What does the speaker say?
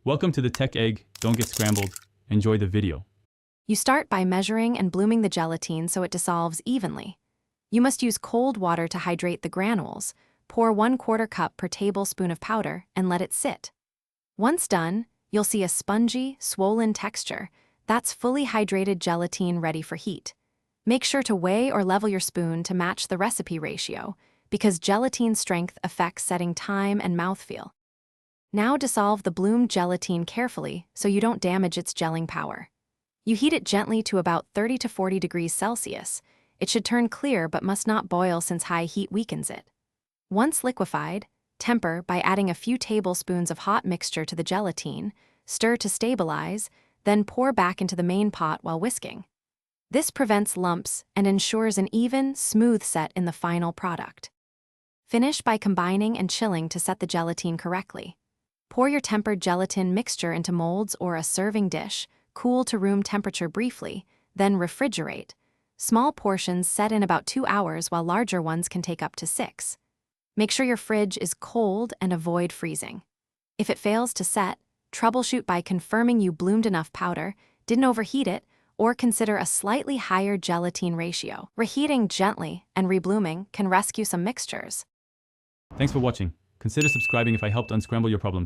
Welcome to the Tech Egg. Don't get scrambled. Enjoy the video. You start by measuring and blooming the gelatine so it dissolves evenly. You must use cold water to hydrate the granules. Pour 1/4 cup per tablespoon of powder and let it sit. Once done, you'll see a spongy, swollen texture. That's fully hydrated gelatine ready for heat. Make sure to weigh or level your spoon to match the recipe ratio, because gelatine strength affects setting time and mouthfeel. Now dissolve the bloomed gelatine carefully so you don't damage its gelling power. You heat it gently to about 30 to 40 degrees Celsius. It should turn clear but must not boil since high heat weakens it. Once liquefied, temper by adding a few tablespoons of hot mixture to the gelatine, stir to stabilize, then pour back into the main pot while whisking. This prevents lumps and ensures an even, smooth set in the final product. Finish by combining and chilling to set the gelatine correctly. Pour your tempered gelatin mixture into molds or a serving dish, cool to room temperature briefly, then refrigerate. Small portions set in about 2 hours while larger ones can take up to 6. Make sure your fridge is cold and avoid freezing. If it fails to set, troubleshoot by confirming you bloomed enough powder, didn't overheat it, or consider a slightly higher gelatine ratio. Reheating gently and reblooming can rescue some mixtures. Thanks for watching. Consider subscribing if I helped unscramble your problems.